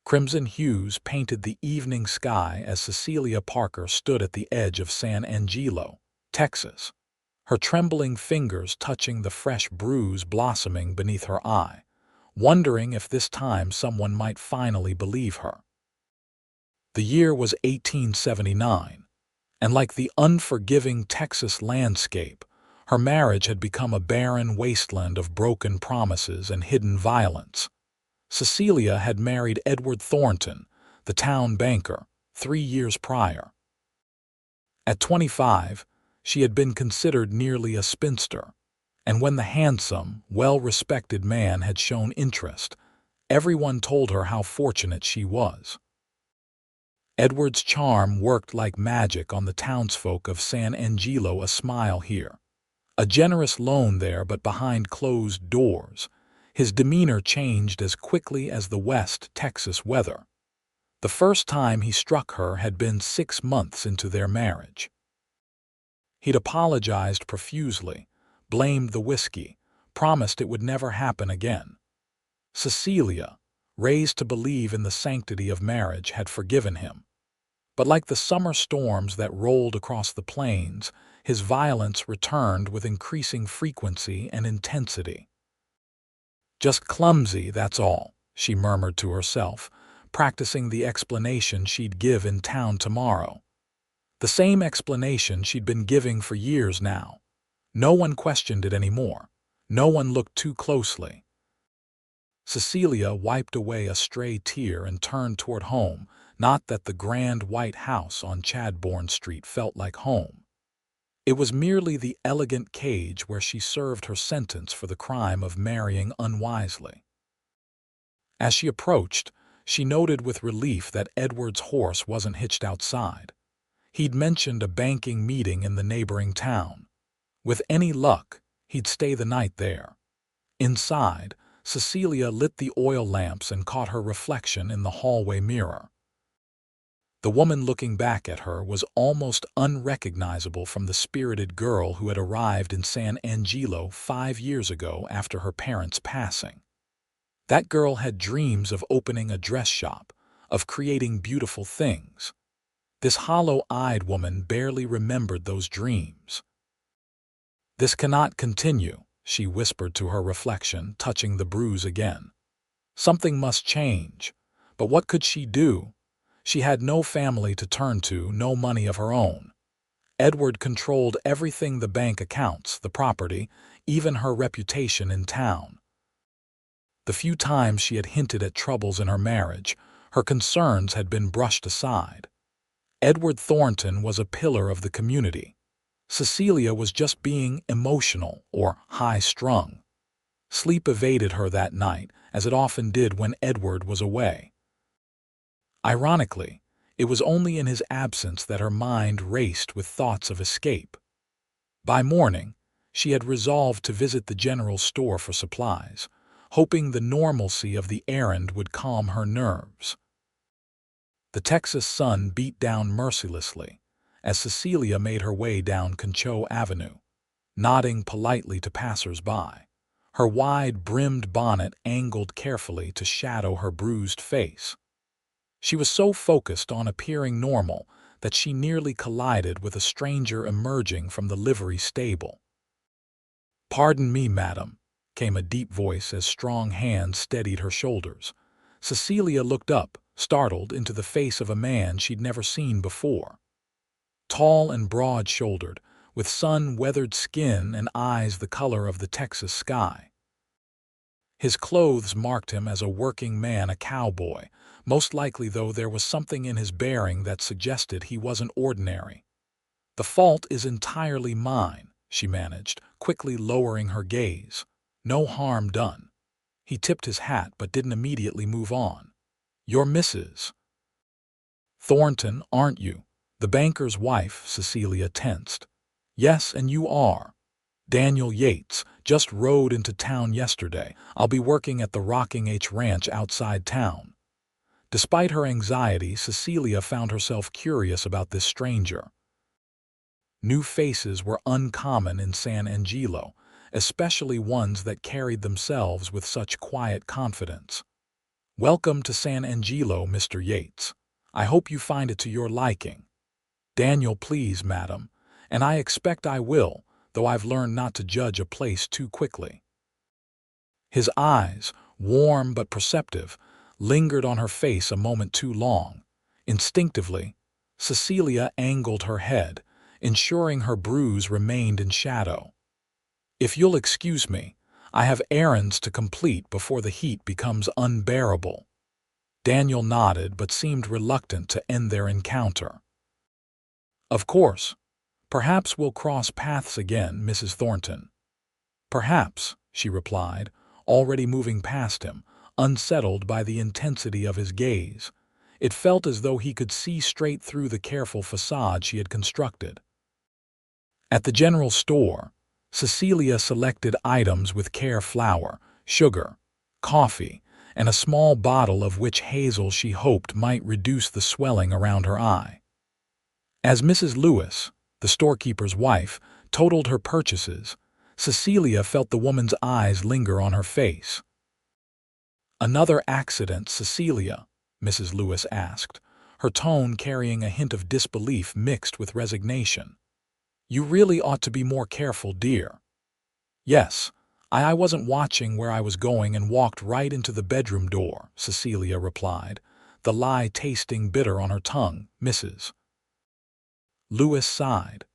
Crimson hues painted the evening sky as Cecilia Parker stood at the edge of San Angelo, Texas, her trembling fingers touching the fresh bruise blossoming beneath her eye, wondering if this time someone might finally believe her. The year was 1879, and like the unforgiving Texas landscape, her marriage had become a barren wasteland of broken promises and hidden violence. Cecilia had married Edward Thornton, the town banker, 3 years prior. At 25, she had been considered nearly a spinster, and when the handsome, well-respected man had shown interest, everyone told her how fortunate she was. Edward's charm worked like magic on the townsfolk of San Angelo. A smile here, a generous loan there, but behind closed doors, his demeanor changed as quickly as the West Texas weather. The first time he struck her had been 6 months into their marriage. He'd apologized profusely, blamed the whiskey, promised it would never happen again. Cecilia, raised to believe in the sanctity of marriage, had forgiven him. But like the summer storms that rolled across the plains, his violence returned with increasing frequency and intensity. "Just clumsy, that's all," she murmured to herself, practicing the explanation she'd give in town tomorrow. The same explanation she'd been giving for years now. No one questioned it anymore. No one looked too closely. Cecilia wiped away a stray tear and turned toward home, not that the grand white house on Chadbourne Street felt like home. It was merely the elegant cage where she served her sentence for the crime of marrying unwisely. As she approached, she noted with relief that Edward's horse wasn't hitched outside. He'd mentioned a banking meeting in the neighboring town. With any luck, he'd stay the night there. Inside, Cecilia lit the oil lamps and caught her reflection in the hallway mirror. The woman looking back at her was almost unrecognizable from the spirited girl who had arrived in San Angelo 5 years ago after her parents' passing. That girl had dreams of opening a dress shop, of creating beautiful things. This hollow-eyed woman barely remembered those dreams. "This cannot continue," she whispered to her reflection, touching the bruise again. Something must change, but what could she do? She had no family to turn to, no money of her own. Edward controlled everything: the bank accounts, the property, even her reputation in town. The few times she had hinted at troubles in her marriage, her concerns had been brushed aside. Edward Thornton was a pillar of the community. Cecilia was just being emotional or high-strung. Sleep evaded her that night, as it often did when Edward was away. Ironically, it was only in his absence that her mind raced with thoughts of escape. By morning, she had resolved to visit the general store for supplies, hoping the normalcy of the errand would calm her nerves. The Texas sun beat down mercilessly as Cecilia made her way down Concho Avenue, nodding politely to passers-by, her wide-brimmed bonnet angled carefully to shadow her bruised face. She was so focused on appearing normal that she nearly collided with a stranger emerging from the livery stable. "Pardon me, madam," came a deep voice as strong hands steadied her shoulders. Cecilia looked up, startled, into the face of a man she'd never seen before. Tall and broad-shouldered, with sun-weathered skin and eyes the color of the Texas sky. His clothes marked him as a working man, a cowboy. Most likely, though, there was something in his bearing that suggested he wasn't ordinary. "The fault is entirely mine," she managed, quickly lowering her gaze. "No harm done." He tipped his hat but didn't immediately move on. "You're Mrs. Thornton, aren't you?" The banker's wife. Cecilia tensed. "Yes, and you are." "Daniel Yates. Just rode into town yesterday. I'll be working at the Rocking H Ranch outside town." Despite her anxiety, Cecilia found herself curious about this stranger. New faces were uncommon in San Angelo, especially ones that carried themselves with such quiet confidence. "Welcome to San Angelo, Mr. Yates. I hope you find it to your liking." "Daniel, please, madam, and I expect I will, though I've learned not to judge a place too quickly." His eyes, warm but perceptive, lingered on her face a moment too long. Instinctively, Cecilia angled her head, ensuring her bruise remained in shadow. "If you'll excuse me, I have errands to complete before the heat becomes unbearable." Daniel nodded but seemed reluctant to end their encounter. "Of course. Perhaps we'll cross paths again, Mrs. Thornton." "Perhaps," she replied, already moving past him, unsettled by the intensity of his gaze. It felt as though he could see straight through the careful facade she had constructed. At the general store, Cecilia selected items with care: flour, sugar, coffee, and a small bottle of witch hazel she hoped might reduce the swelling around her eye. As Mrs. Lewis, the storekeeper's wife, totaled her purchases, Cecilia felt the woman's eyes linger on her face. "Another accident, Cecilia?" Mrs. Lewis asked, her tone carrying a hint of disbelief mixed with resignation. "You really ought to be more careful, dear." "Yes, I wasn't watching where I was going and walked right into the bedroom door," Cecilia replied, the lie tasting bitter on her tongue. Mrs. Lewis sighed.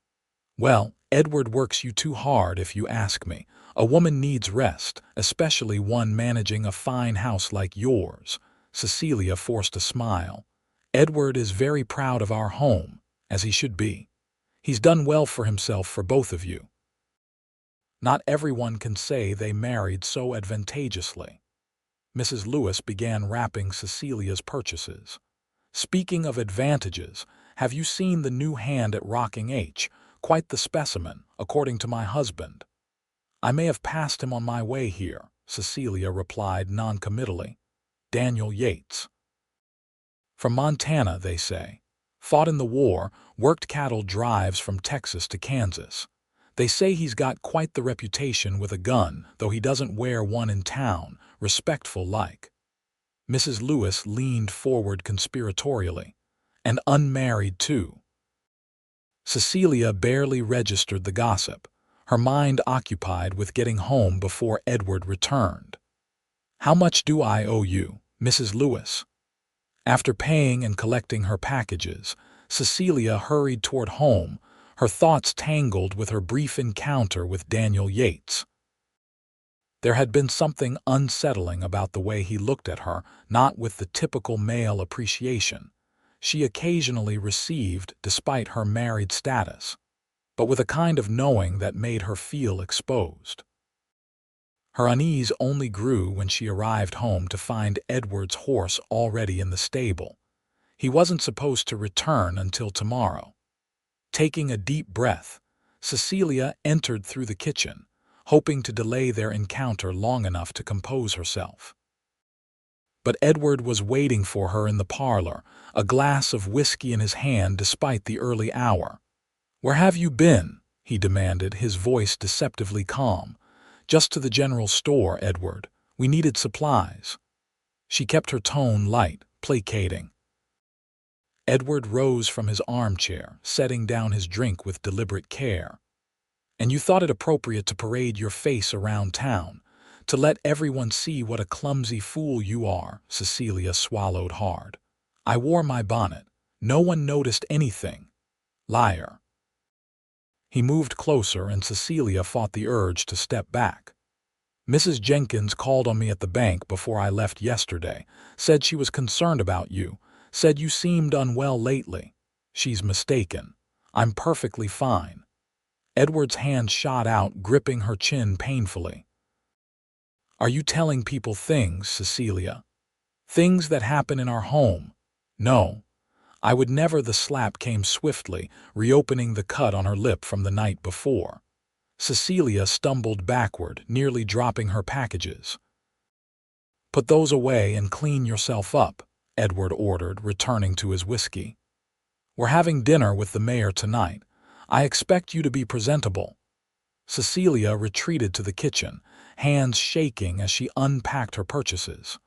"Well, Edward works you too hard, if you ask me. A woman needs rest, especially one managing a fine house like yours." Cecilia forced a smile. "Edward is very proud of our home, as he should be. He's done well for himself for both of you." "Not everyone can say they married so advantageously." Mrs. Lewis began wrapping Cecilia's purchases. "Speaking of advantages, have you seen the new hand at Rocking H? Quite the specimen, according to my husband." "I may have passed him on my way here," Cecilia replied noncommittally. "Daniel Yates. From Montana, they say. Fought in the war, worked cattle drives from Texas to Kansas. They say he's got quite the reputation with a gun, though he doesn't wear one in town, respectful like." Mrs. Lewis leaned forward conspiratorially. "And unmarried, too." Cecilia barely registered the gossip, her mind occupied with getting home before Edward returned. "How much do I owe you, Mrs. Lewis?" After paying and collecting her packages, Cecilia hurried toward home, her thoughts tangled with her brief encounter with Daniel Yates. There had been something unsettling about the way he looked at her, not with the typical male appreciation she occasionally received despite her married status, but with a kind of knowing that made her feel exposed. Her unease only grew when she arrived home to find Edward's horse already in the stable. He wasn't supposed to return until tomorrow. Taking a deep breath, Cecilia entered through the kitchen, hoping to delay their encounter long enough to compose herself. But Edward was waiting for her in the parlor, a glass of whiskey in his hand despite the early hour. "Where have you been?" he demanded, his voice deceptively calm. "Just to the general store, Edward. We needed supplies." She kept her tone light, placating. Edward rose from his armchair, setting down his drink with deliberate care. "And you thought it appropriate to parade your face around town, to let everyone see what a clumsy fool you are." Cecilia swallowed hard. "I wore my bonnet. No one noticed anything." "Liar." He moved closer and Cecilia fought the urge to step back. "Mrs. Jenkins called on me at the bank before I left yesterday, said she was concerned about you, said you seemed unwell lately." "She's mistaken. I'm perfectly fine." Edward's hand shot out, gripping her chin painfully. "Are you telling people things, Cecilia? Things that happen in our home?" "No. I would never." The slap came swiftly, reopening the cut on her lip from the night before. Cecilia stumbled backward, nearly dropping her packages. "Put those away and clean yourself up," Edward ordered, returning to his whiskey. "We're having dinner with the mayor tonight. I expect you to be presentable." Cecilia retreated to the kitchen, hands shaking as she unpacked her purchases.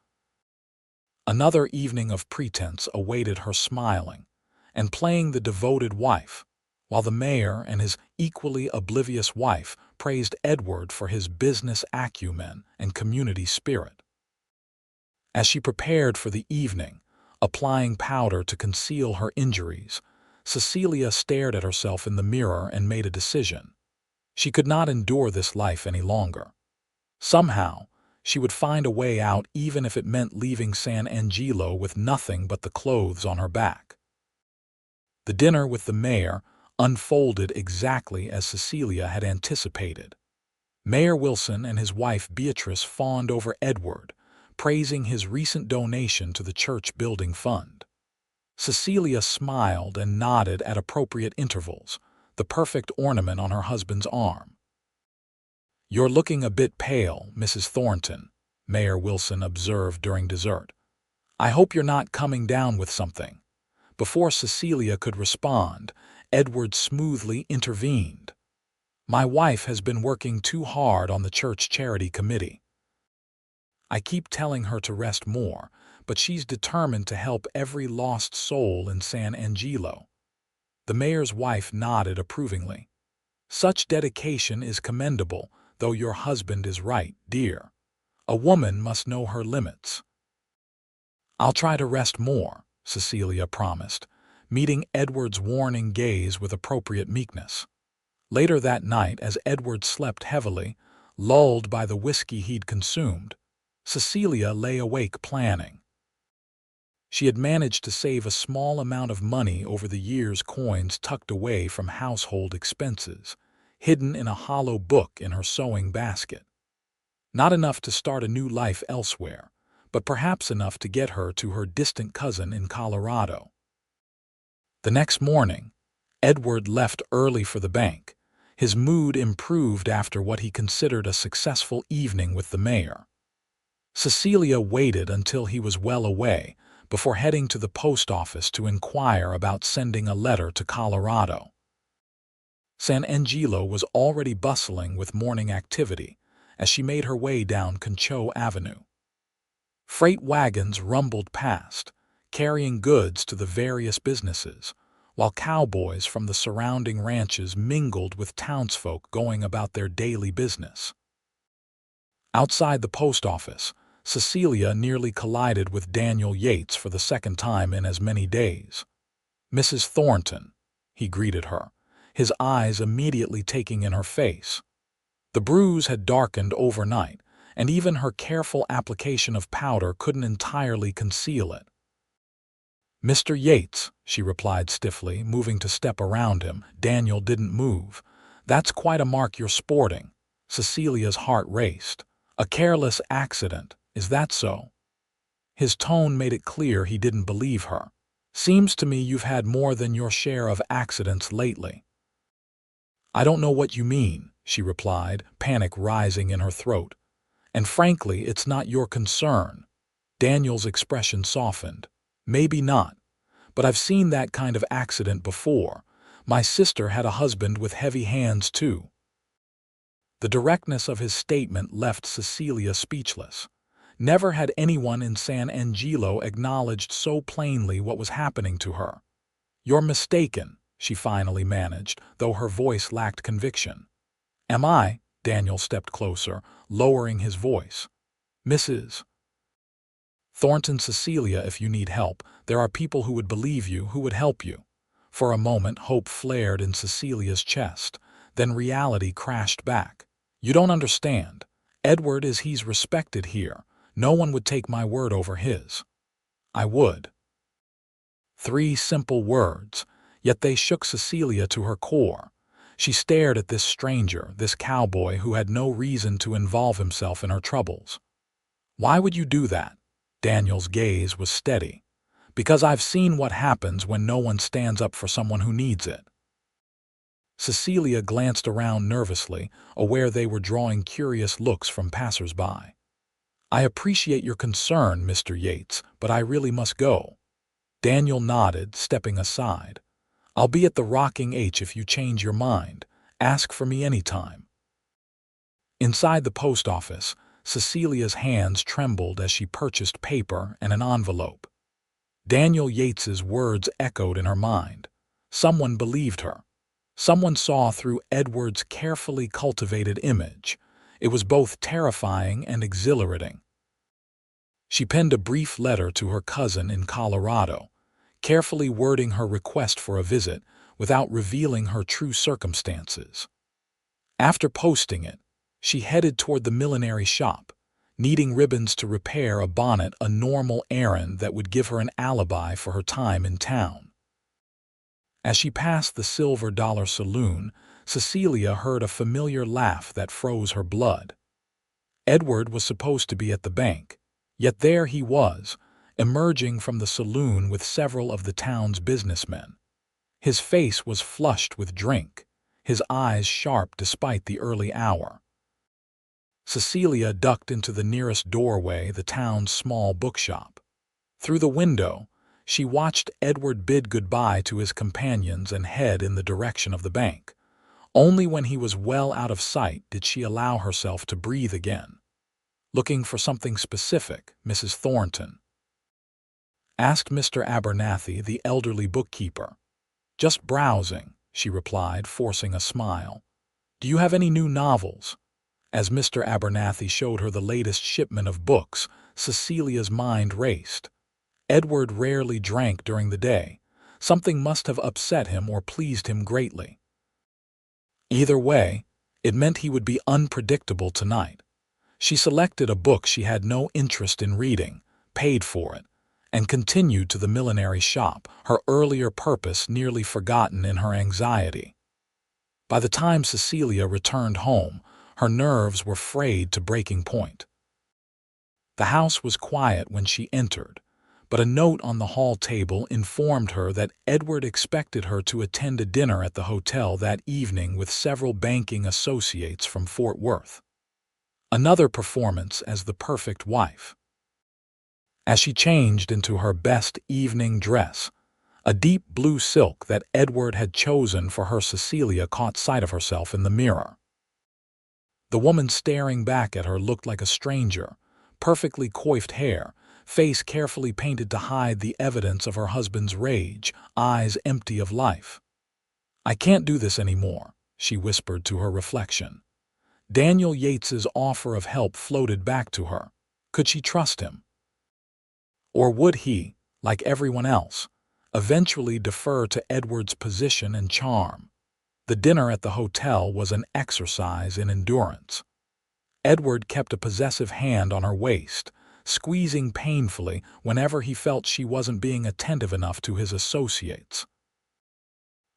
Another evening of pretense awaited her, smiling and playing the devoted wife, while the mayor and his equally oblivious wife praised Edward for his business acumen and community spirit. As she prepared for the evening, applying powder to conceal her injuries, Cecilia stared at herself in the mirror and made a decision. She could not endure this life any longer. Somehow, she would find a way out, even if it meant leaving San Angelo with nothing but the clothes on her back. The dinner with the mayor unfolded exactly as Cecilia had anticipated. Mayor Wilson and his wife Beatrice fawned over Edward, praising his recent donation to the church building fund. Cecilia smiled and nodded at appropriate intervals, the perfect ornament on her husband's arm. "You're looking a bit pale, Mrs. Thornton," Mayor Wilson observed during dessert. "I hope you're not coming down with something." Before Cecilia could respond, Edward smoothly intervened. "My wife has been working too hard on the church charity committee. I keep telling her to rest more, but she's determined to help every lost soul in San Angelo." The mayor's wife nodded approvingly. "Such dedication is commendable, though your husband is right, dear. A woman must know her limits." "I'll try to rest more," Cecilia promised, meeting Edward's warning gaze with appropriate meekness. Later that night, as Edward slept heavily, lulled by the whiskey he'd consumed, Cecilia lay awake planning. She had managed to save a small amount of money over the years, coins tucked away from household expenses, hidden in a hollow book in her sewing basket. Not enough to start a new life elsewhere, but perhaps enough to get her to her distant cousin in Colorado. The next morning, Edward left early for the bank, his mood improved after what he considered a successful evening with the mayor. Cecilia waited until he was well away before heading to the post office to inquire about sending a letter to Colorado. San Angelo was already bustling with morning activity as she made her way down Concho Avenue. Freight wagons rumbled past, carrying goods to the various businesses, while cowboys from the surrounding ranches mingled with townsfolk going about their daily business. Outside the post office, Cecilia nearly collided with Daniel Yates for the second time in as many days. "Mrs. Thornton," he greeted her, his eyes immediately taking in her face. The bruise had darkened overnight, and even her careful application of powder couldn't entirely conceal it. "Mr. Yates," she replied stiffly, moving to step around him. Daniel didn't move. "That's quite a mark you're sporting." Cecilia's heart raced. "A careless accident, is that so?" His tone made it clear he didn't believe her. "Seems to me you've had more than your share of accidents lately." "I don't know what you mean," she replied, panic rising in her throat. "And frankly, it's not your concern." Daniel's expression softened. "Maybe not, but I've seen that kind of accident before. My sister had a husband with heavy hands, too." The directness of his statement left Cecilia speechless. Never had anyone in San Angelo acknowledged so plainly what was happening to her. "You're mistaken," she finally managed, though her voice lacked conviction. "Am I?" Daniel stepped closer, lowering his voice. "Mrs. Thornton, Cecilia, if you need help, there are people who would believe you, who would help you." For a moment, hope flared in Cecilia's chest. Then reality crashed back. "You don't understand. Edward he's respected here. No one would take my word over his." "I would." 3 simple words, yet they shook Cecilia to her core. She stared at this stranger, this cowboy who had no reason to involve himself in her troubles. "Why would you do that?" Daniel's gaze was steady. "Because I've seen what happens when no one stands up for someone who needs it." Cecilia glanced around nervously, aware they were drawing curious looks from passers-by. "I appreciate your concern, Mr. Yates, but I really must go." Daniel nodded, stepping aside. "I'll be at the Rocking H if you change your mind. Ask for me anytime." Inside the post office, Cecilia's hands trembled as she purchased paper and an envelope. Daniel Yates's words echoed in her mind. Someone believed her. Someone saw through Edward's carefully cultivated image. It was both terrifying and exhilarating. She penned a brief letter to her cousin in Colorado, carefully wording her request for a visit without revealing her true circumstances. After posting it, she headed toward the millinery shop, needing ribbons to repair a bonnet, a normal errand that would give her an alibi for her time in town. As she passed the Silver Dollar Saloon, Cecilia heard a familiar laugh that froze her blood. Edward was supposed to be at the bank, yet there he was, emerging from the saloon with several of the town's businessmen. His face was flushed with drink, his eyes sharp despite the early hour. Cecilia ducked into the nearest doorway, the town's small bookshop. Through the window, she watched Edward bid goodbye to his companions and head in the direction of the bank. Only when he was well out of sight did she allow herself to breathe again. "Looking for something specific, Mrs. Thornton?" asked Mr. Abernathy, the elderly bookkeeper. "Just browsing," she replied, forcing a smile. "Do you have any new novels?" As Mr. Abernathy showed her the latest shipment of books, Cecilia's mind raced. Edward rarely drank during the day. Something must have upset him or pleased him greatly. Either way, it meant he would be unpredictable tonight. She selected a book she had no interest in reading, paid for it, and continued to the millinery shop, her earlier purpose nearly forgotten in her anxiety. By the time Cecilia returned home, her nerves were frayed to breaking point. The house was quiet when she entered, but a note on the hall table informed her that Edward expected her to attend a dinner at the hotel that evening with several banking associates from Fort Worth. Another performance as the perfect wife. As she changed into her best evening dress, a deep blue silk that Edward had chosen for her, Cecilia caught sight of herself in the mirror. The woman staring back at her looked like a stranger, perfectly coiffed hair, face carefully painted to hide the evidence of her husband's rage, eyes empty of life. "I can't do this anymore," she whispered to her reflection. Daniel Yates's offer of help floated back to her. Could she trust him? Or would he, like everyone else, eventually defer to Edward's position and charm? The dinner at the hotel was an exercise in endurance. Edward kept a possessive hand on her waist, squeezing painfully whenever he felt she wasn't being attentive enough to his associates.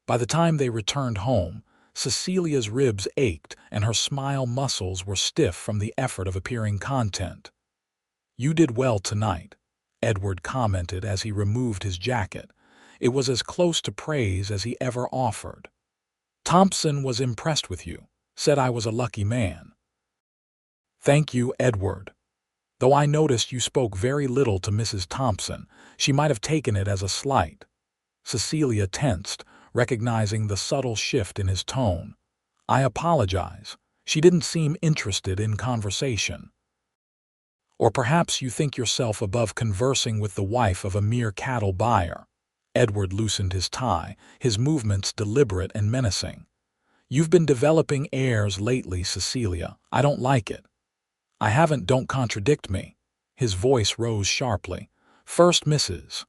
By the time they returned home, Cecilia's ribs ached and her smile muscles were stiff from the effort of appearing content. "You did well tonight," Edward commented as he removed his jacket. It was as close to praise as he ever offered. "Thompson was impressed with you, said I was a lucky man." "Thank you, Edward. Though I noticed you spoke very little to Mrs. Thompson, she might have taken it as a slight." Cecilia tensed, recognizing the subtle shift in his tone. "I apologize. She didn't seem interested in conversation." "Or perhaps you think yourself above conversing with the wife of a mere cattle buyer." Edward loosened his tie, his movements deliberate and menacing. "You've been developing airs lately, Cecilia. I don't like it." "I haven't, don't contradict me." His voice rose sharply. "First Mrs.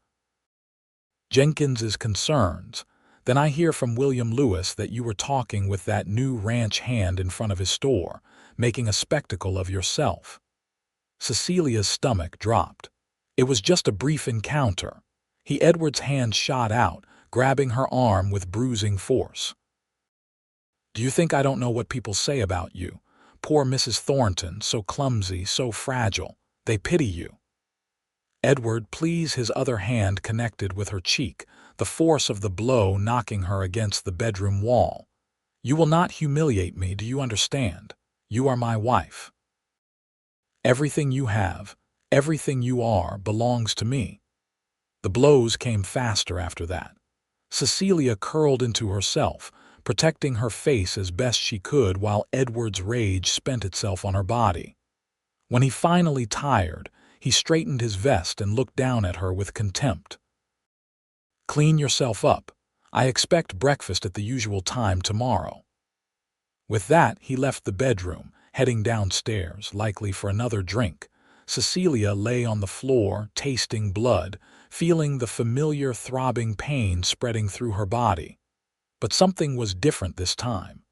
Jenkins's concerns. Then I hear from William Lewis that you were talking with that new ranch hand in front of his store, making a spectacle of yourself." Cecilia's stomach dropped. It was just a brief encounter. Edward's hand shot out, grabbing her arm with bruising force. "Do you think I don't know what people say about you? Poor Mrs. Thornton, so clumsy, so fragile. They pity you." "Edward, please." His other hand connected with her cheek, the force of the blow knocking her against the bedroom wall. "You will not humiliate me, do you understand? You are my wife. Everything you have, everything you are, belongs to me." The blows came faster after that. Cecilia curled into herself, protecting her face as best she could while Edward's rage spent itself on her body. When he finally tired, he straightened his vest and looked down at her with contempt. "Clean yourself up. I expect breakfast at the usual time tomorrow." With that, he left the bedroom, heading downstairs, likely for another drink. Cecilia lay on the floor, tasting blood, feeling the familiar throbbing pain spreading through her body. But something was different this time.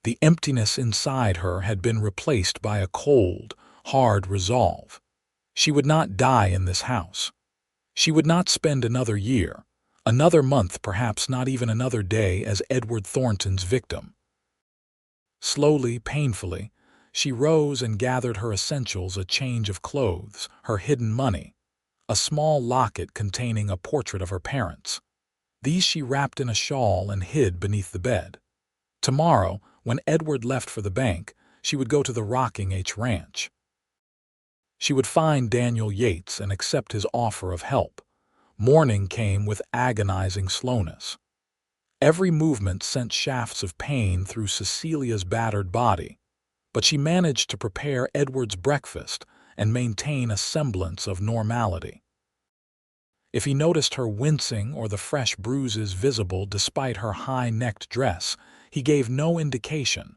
The emptiness inside her had been replaced by a cold, hard resolve. She would not die in this house. She would not spend another year, another month, perhaps not even another day as Edward Thornton's victim. Slowly, painfully, she rose and gathered her essentials: a change of clothes, her hidden money, a small locket containing a portrait of her parents. These she wrapped in a shawl and hid beneath the bed. Tomorrow, when Edward left for the bank, she would go to the Rocking H Ranch. She would find Daniel Yates and accept his offer of help. Morning came with agonizing slowness. Every movement sent shafts of pain through Cecilia's battered body, but she managed to prepare Edward's breakfast and maintain a semblance of normality. If he noticed her wincing or the fresh bruises visible despite her high-necked dress, he gave no indication.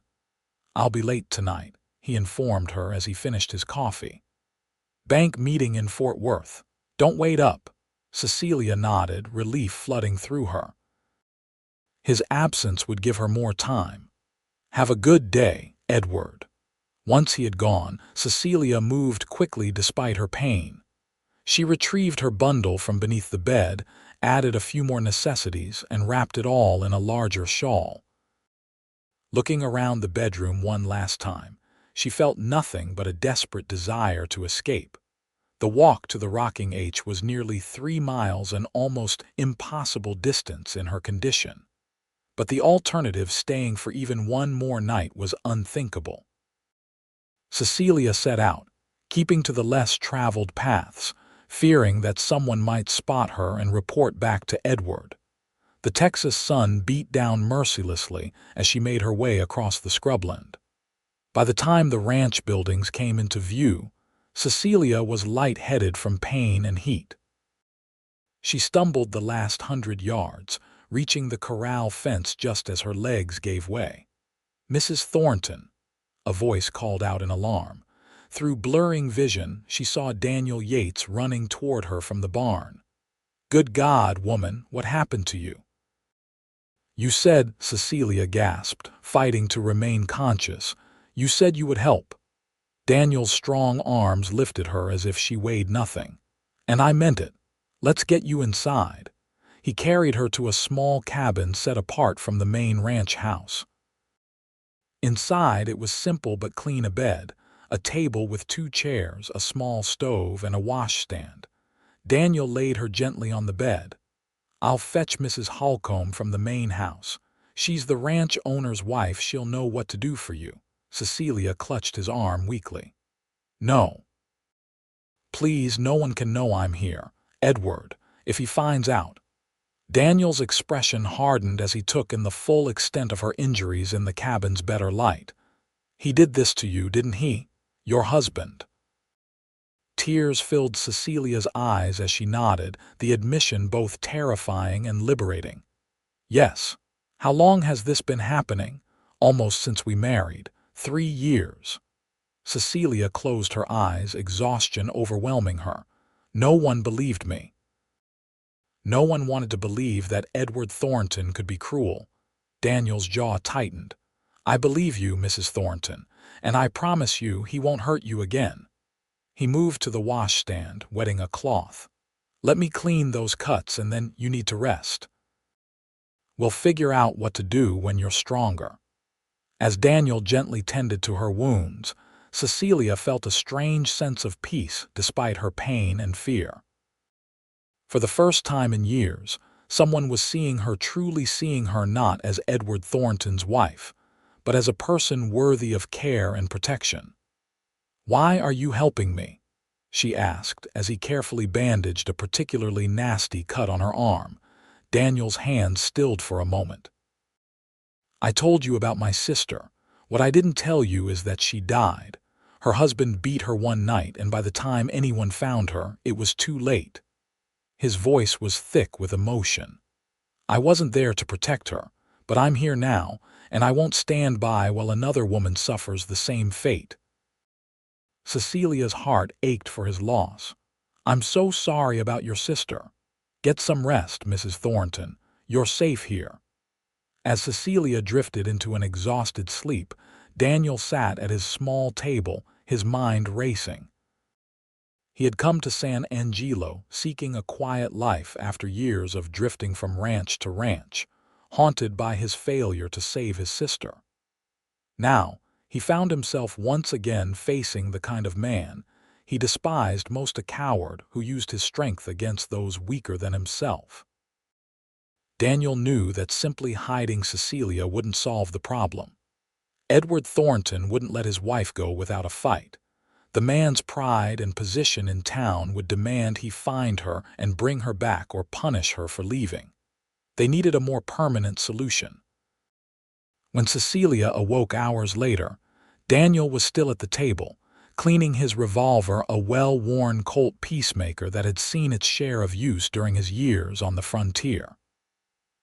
"I'll be late tonight," he informed her as he finished his coffee. "Bank meeting in Fort Worth. Don't wait up." Cecilia nodded, relief flooding through her. His absence would give her more time. "Have a good day, Edward." Once he had gone, Cecilia moved quickly despite her pain. She retrieved her bundle from beneath the bed, added a few more necessities, and wrapped it all in a larger shawl. Looking around the bedroom one last time, she felt nothing but a desperate desire to escape. The walk to the Rocking H was nearly 3 miles, an almost impossible distance in her condition. But the alternative, staying for even one more night, was unthinkable. Cecilia set out, keeping to the less traveled paths, fearing that someone might spot her and report back to Edward. The Texas sun beat down mercilessly as she made her way across the scrubland. By the time the ranch buildings came into view, Cecilia was light-headed from pain and heat. She stumbled the last 100 yards, reaching the corral fence just as her legs gave way. "Mrs. Thornton," a voice called out in alarm. Through blurring vision, she saw Daniel Yates running toward her from the barn. "Good God, woman, what happened to you?" "You said," Cecilia gasped, fighting to remain conscious, "you said you would help." Daniel's strong arms lifted her as if she weighed nothing. "And I meant it. Let's get you inside." He carried her to a small cabin set apart from the main ranch house. Inside, it was simple but clean: a bed, a table with 2 chairs, a small stove, and a washstand. Daniel laid her gently on the bed. "I'll fetch Mrs. Holcomb from the main house. She's the ranch owner's wife. She'll know what to do for you." Cecilia clutched his arm weakly. "No. Please, no one can know I'm here. Edward, if he finds out." Daniel's expression hardened as he took in the full extent of her injuries in the cabin's better light. "He did this to you, didn't he? Your husband?" Tears filled Cecilia's eyes as she nodded, the admission both terrifying and liberating. "Yes. How long has this been happening?" "Almost since we married. 3 years." Cecilia closed her eyes, exhaustion overwhelming her. "No one believed me." No one wanted to believe that Edward Thornton could be cruel. Daniel's jaw tightened. "I believe you, Mrs. Thornton, and I promise you he won't hurt you again." He moved to the washstand, wetting a cloth. "Let me clean those cuts, and then you need to rest. We'll figure out what to do when you're stronger." As Daniel gently tended to her wounds, Cecilia felt a strange sense of peace despite her pain and fear. For the first time in years, someone was seeing her, truly seeing her, not as Edward Thornton's wife, but as a person worthy of care and protection. "Why are you helping me?" she asked as he carefully bandaged a particularly nasty cut on her arm. Daniel's hand stilled for a moment. "I told you about my sister. What I didn't tell you is that she died. Her husband beat her one night, and by the time anyone found her, it was too late. His voice was thick with emotion. I wasn't there to protect her, but I'm here now, and I won't stand by while another woman suffers the same fate. Cecilia's heart ached for his loss. I'm so sorry about your sister. Get some rest, Mrs. Thornton. You're safe here. As Cecilia drifted into an exhausted sleep, Daniel sat at his small table, his mind racing. He had come to San Angelo seeking a quiet life after years of drifting from ranch to ranch, haunted by his failure to save his sister. Now, he found himself once again facing the kind of man he despised most, a coward who used his strength against those weaker than himself. Daniel knew that simply hiding Cecilia wouldn't solve the problem. Edward Thornton wouldn't let his wife go without a fight. The man's pride and position in town would demand he find her and bring her back or punish her for leaving. They needed a more permanent solution. When Cecilia awoke hours later, Daniel was still at the table, cleaning his revolver, a well-worn Colt Peacemaker that had seen its share of use during his years on the frontier.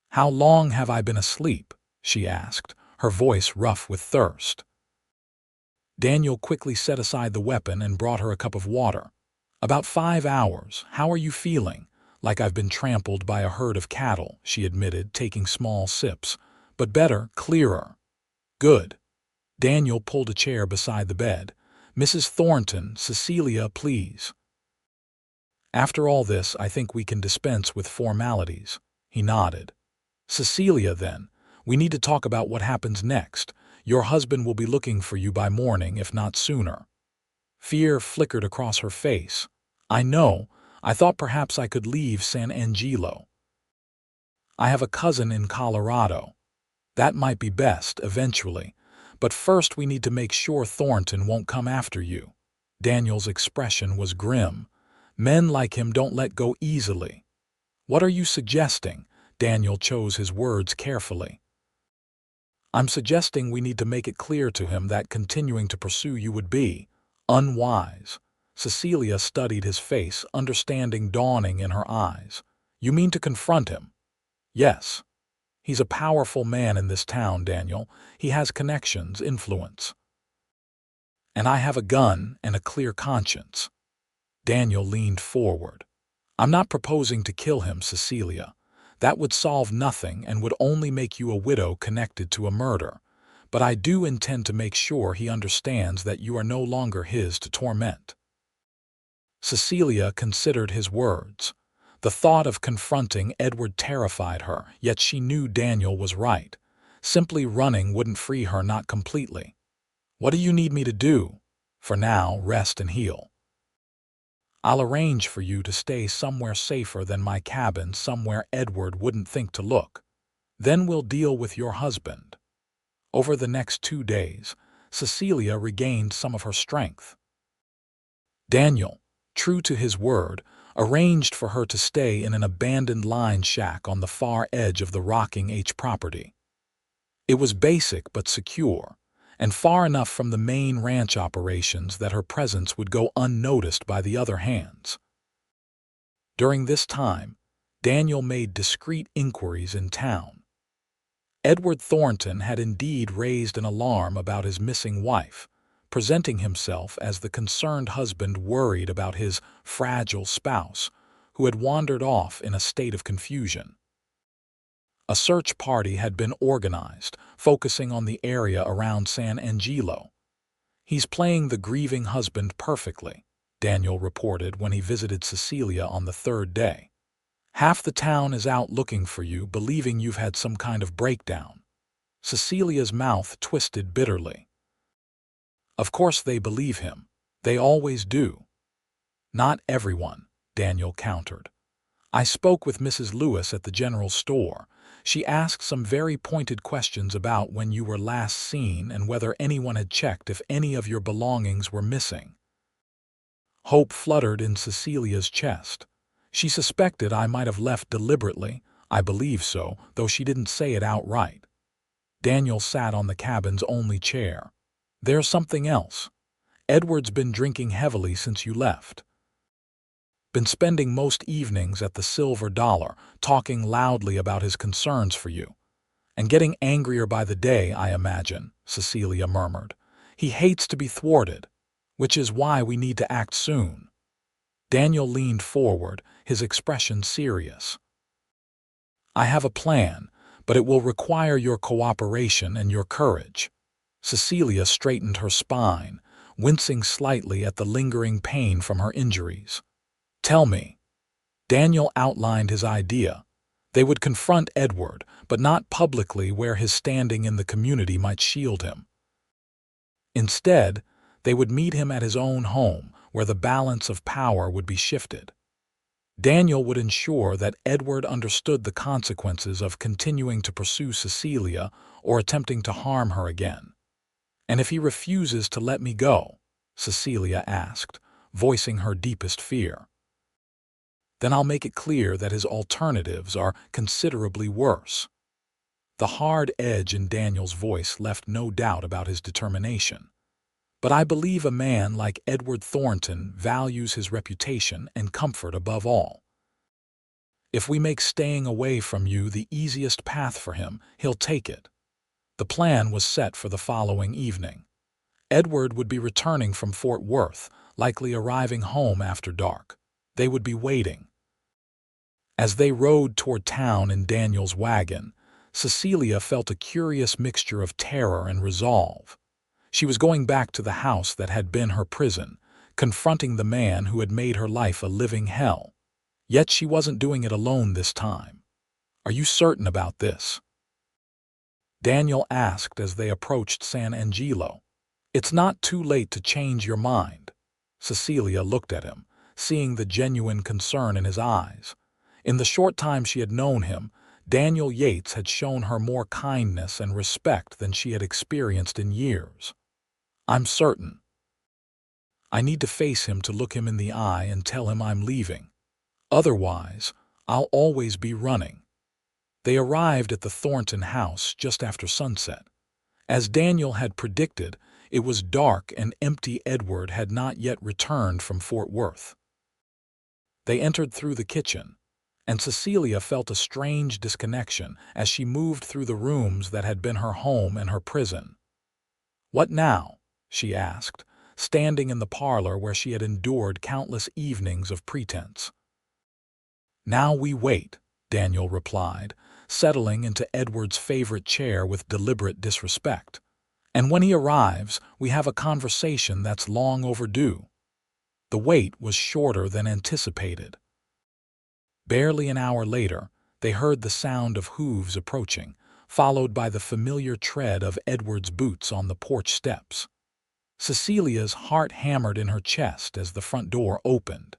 "How long have I been asleep?" she asked, her voice rough with thirst. Daniel quickly set aside the weapon and brought her a cup of water. "About 5 hours. How are you feeling?" "Like I've been trampled by a herd of cattle," she admitted, taking small sips. "But better, clearer." "Good." Daniel pulled a chair beside the bed. "Mrs. Thornton, Cecilia, please." "After all this, I think we can dispense with formalities." He nodded. "Cecilia, then, we need to talk about what happens next. Your husband will be looking for you by morning, if not sooner." Fear flickered across her face. "I know. I thought perhaps I could leave San Angelo. I have a cousin in Colorado. That might be best, eventually. But first we need to make sure Thornton won't come after you." Daniel's expression was grim. "Men like him don't let go easily." "What are you suggesting?" Daniel chose his words carefully. "I'm suggesting we need to make it clear to him that continuing to pursue you would be unwise." Cecilia studied his face, understanding dawning in her eyes. "You mean to confront him?" "Yes. He's a powerful man in this town, Daniel. He has connections, influence. And I have a gun and a clear conscience." Daniel leaned forward. "I'm not proposing to kill him, Cecilia. That would solve nothing and would only make you a widow connected to a murder. But I do intend to make sure he understands that you are no longer his to torment." Cecilia considered his words. The thought of confronting Edward terrified her, yet she knew Daniel was right. Simply running wouldn't free her, not completely. "What do you need me to do?" "For now, rest and heal. I'll arrange for you to stay somewhere safer than my cabin, somewhere Edward wouldn't think to look. Then we'll deal with your husband." Over the next 2 days, Cecilia regained some of her strength. Daniel, true to his word, arranged for her to stay in an abandoned line shack on the far edge of the Rocking H property. It was basic but secure, and far enough from the main ranch operations that her presence would go unnoticed by the other hands. During this time, Daniel made discreet inquiries in town. Edward Thornton had indeed raised an alarm about his missing wife, presenting himself as the concerned husband worried about his fragile spouse, who had wandered off in a state of confusion. A search party had been organized, focusing on the area around San Angelo. "He's playing the grieving husband perfectly," Daniel reported when he visited Cecilia on the 3rd day. "Half the town is out looking for you, believing you've had some kind of breakdown." Cecilia's mouth twisted bitterly. "Of course they believe him. They always do." "Not everyone," Daniel countered. "I spoke with Mrs. Lewis at the general store. She asked some very pointed questions about when you were last seen and whether anyone had checked if any of your belongings were missing." Hope fluttered in Cecilia's chest. She suspected I might have left deliberately. "I believe so, though she didn't say it outright." Daniel sat on the cabin's only chair. "There's something else. Edward's been drinking heavily since you left. Been spending most evenings at the Silver Dollar, talking loudly about his concerns for you. And getting angrier by the day, I imagine, Cecilia murmured. He hates to be thwarted, which is why we need to act soon. Daniel leaned forward, his expression serious. I have a plan, but it will require your cooperation and your courage. Cecilia straightened her spine, wincing slightly at the lingering pain from her injuries. Tell me. Daniel outlined his idea. They would confront Edward, but not publicly where his standing in the community might shield him. Instead, they would meet him at his own home, where the balance of power would be shifted. Daniel would ensure that Edward understood the consequences of continuing to pursue Cecilia or attempting to harm her again. And if he refuses to let me go, Cecilia asked, voicing her deepest fear, then I'll make it clear that his alternatives are considerably worse. The hard edge in Daniel's voice left no doubt about his determination. But I believe a man like Edward Thornton values his reputation and comfort above all. If we make staying away from you the easiest path for him, he'll take it. The plan was set for the following evening. Edward would be returning from Fort Worth, likely arriving home after dark. They would be waiting. As they rode toward town in Daniel's wagon, Cecilia felt a curious mixture of terror and resolve. She was going back to the house that had been her prison, confronting the man who had made her life a living hell. Yet she wasn't doing it alone this time. Are you certain about this? Daniel asked as they approached San Angelo. It's not too late to change your mind. Cecilia looked at him, seeing the genuine concern in his eyes. In the short time she had known him, Daniel Yates had shown her more kindness and respect than she had experienced in years. I'm certain. I need to face him to look him in the eye and tell him I'm leaving. Otherwise, I'll always be running. They arrived at the Thornton house just after sunset. As Daniel had predicted, it was dark and empty. Edward had not yet returned from Fort Worth. They entered through the kitchen, and Cecilia felt a strange disconnection as she moved through the rooms that had been her home and her prison. What now? She asked, standing in the parlor where she had endured countless evenings of pretense. Now we wait, Daniel replied, settling into Edward's favorite chair with deliberate disrespect. And when he arrives, we have a conversation that's long overdue. The wait was shorter than anticipated. Barely an hour later, they heard the sound of hooves approaching, followed by the familiar tread of Edward's boots on the porch steps. Cecilia's heart hammered in her chest as the front door opened.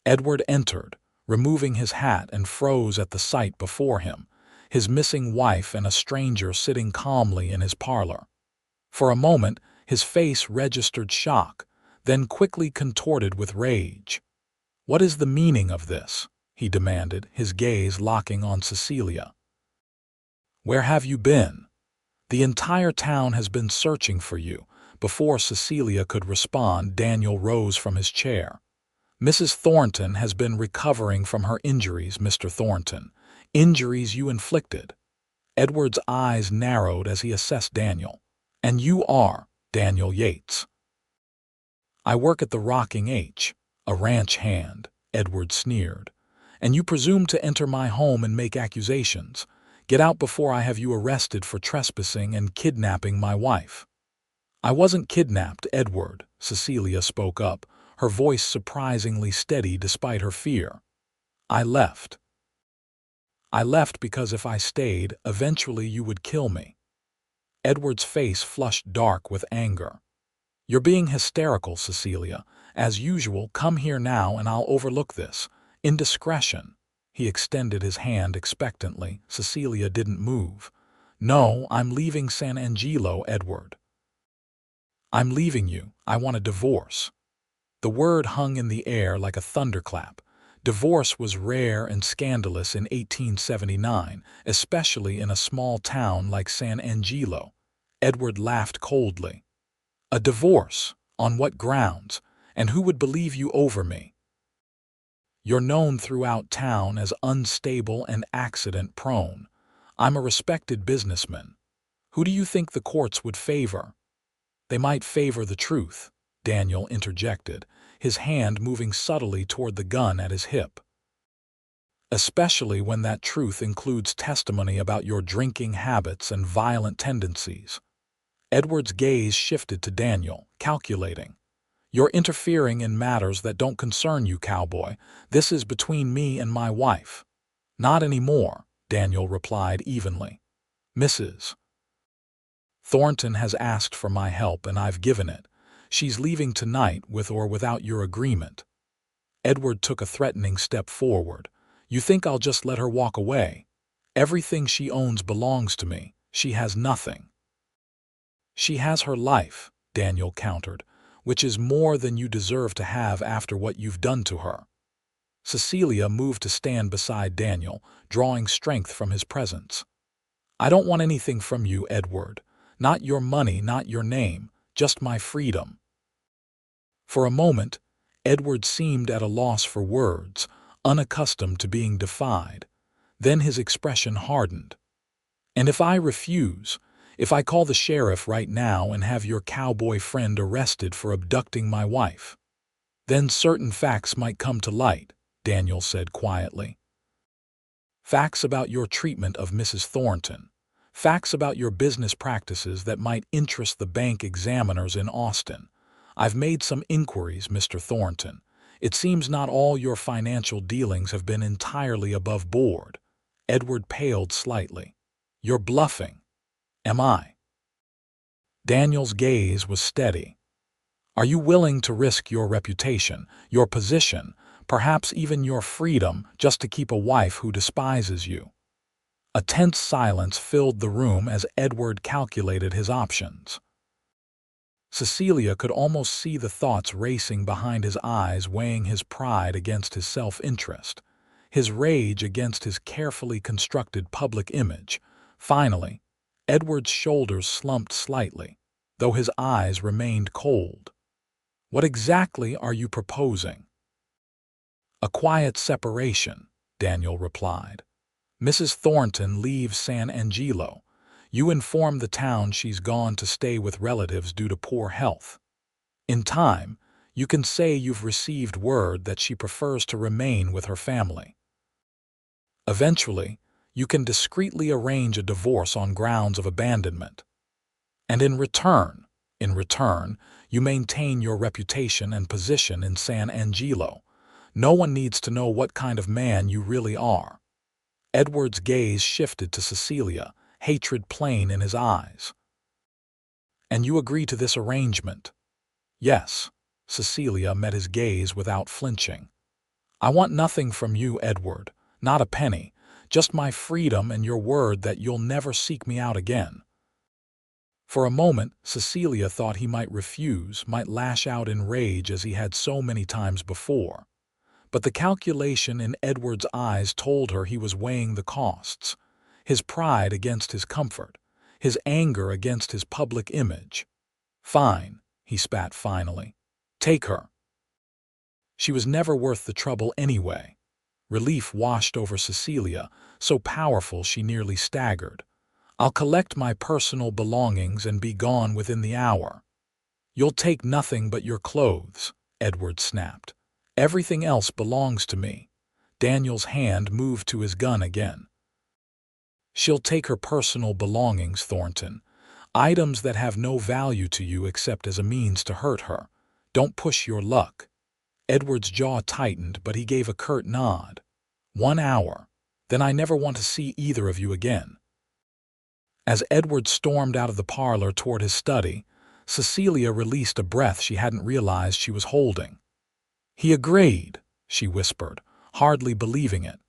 Edward entered, removing his hat, and froze at the sight before him, his missing wife and a stranger sitting calmly in his parlor. For a moment, his face registered shock, then quickly contorted with rage. What is the meaning of this? He demanded, his gaze locking on Cecilia. Where have you been? The entire town has been searching for you. Before Cecilia could respond, Daniel rose from his chair. Mrs. Thornton has been recovering from her injuries, Mr. Thornton. Injuries you inflicted. Edward's eyes narrowed as he assessed Daniel. And you are Daniel Yates. I work at the Rocking H, a ranch hand, Edward sneered. And you presume to enter my home and make accusations. Get out before I have you arrested for trespassing and kidnapping my wife. I wasn't kidnapped, Edward, Cecilia spoke up, her voice surprisingly steady despite her fear. I left. I left because if I stayed, eventually you would kill me. Edward's face flushed dark with anger. You're being hysterical, Cecilia. As usual, come here now and I'll overlook this. Indiscretion. He extended his hand expectantly. Cecilia didn't move. No, I'm leaving San Angelo, Edward. I'm leaving you. I want a divorce. The word hung in the air like a thunderclap. Divorce was rare and scandalous in 1879, especially in a small town like San Angelo. Edward laughed coldly. A divorce? On what grounds? And who would believe you over me? You're known throughout town as unstable and accident-prone. I'm a respected businessman. Who do you think the courts would favor? They might favor the truth, Daniel interjected, his hand moving subtly toward the gun at his hip. Especially when that truth includes testimony about your drinking habits and violent tendencies. Edward's gaze shifted to Daniel, calculating. You're interfering in matters that don't concern you, Cowboy. This is between me and my wife. Not anymore, Daniel replied evenly. Mrs. Thornton has asked for my help and I've given it. She's leaving tonight with or without your agreement. Edward took a threatening step forward. You think I'll just let her walk away? Everything she owns belongs to me. She has nothing. She has her life, Daniel countered, which is more than you deserve to have after what you've done to her. Cecilia moved to stand beside Daniel, drawing strength from his presence. I don't want anything from you, Edward. Not your money, not your name, just my freedom. For a moment, Edward seemed at a loss for words, unaccustomed to being defied. Then his expression hardened. And if I refuse, if I call the sheriff right now and have your cowboy friend arrested for abducting my wife, then certain facts might come to light, Daniel said quietly. Facts about your treatment of Mrs. Thornton. Facts about your business practices that might interest the bank examiners in Austin. I've made some inquiries, Mr. Thornton. It seems not all your financial dealings have been entirely above board. Edward paled slightly. You're bluffing. Am I? Daniel's gaze was steady. Are you willing to risk your reputation, your position, perhaps even your freedom, just to keep a wife who despises you? A tense silence filled the room as Edward calculated his options. Cecilia could almost see the thoughts racing behind his eyes, weighing his pride against his self-interest, his rage against his carefully constructed public image. Finally, Edward's shoulders slumped slightly, though his eyes remained cold. What exactly are you proposing? A quiet separation, Daniel replied. Mrs. Thornton leaves San Angelo. You inform the town she's gone to stay with relatives due to poor health. In time, you can say you've received word that she prefers to remain with her family. Eventually, you can discreetly arrange a divorce on grounds of abandonment. And in return, you maintain your reputation and position in San Angelo. No one needs to know what kind of man you really are. Edward's gaze shifted to Cecilia, hatred plain in his eyes. And you agree to this arrangement? Yes. Cecilia met his gaze without flinching. I want nothing from you, Edward, not a penny, just my freedom and your word that you'll never seek me out again. For a moment, Cecilia thought he might refuse, might lash out in rage as he had so many times before. But the calculation in Edward's eyes told her he was weighing the costs, his pride against his comfort, his anger against his public image. Fine, he spat finally. Take her. She was never worth the trouble anyway. Relief washed over Cecilia, so powerful she nearly staggered. I'll collect my personal belongings and be gone within the hour. You'll take nothing but your clothes, Edward snapped. Everything else belongs to me. Daniel's hand moved to his gun again. She'll take her personal belongings, Thornton. Items that have no value to you except as a means to hurt her. Don't push your luck. Edward's jaw tightened, but he gave a curt nod. 1 hour. Then I never want to see either of you again. As Edward stormed out of the parlor toward his study, Cecilia released a breath she hadn't realized she was holding. He agreed, she whispered, hardly believing it.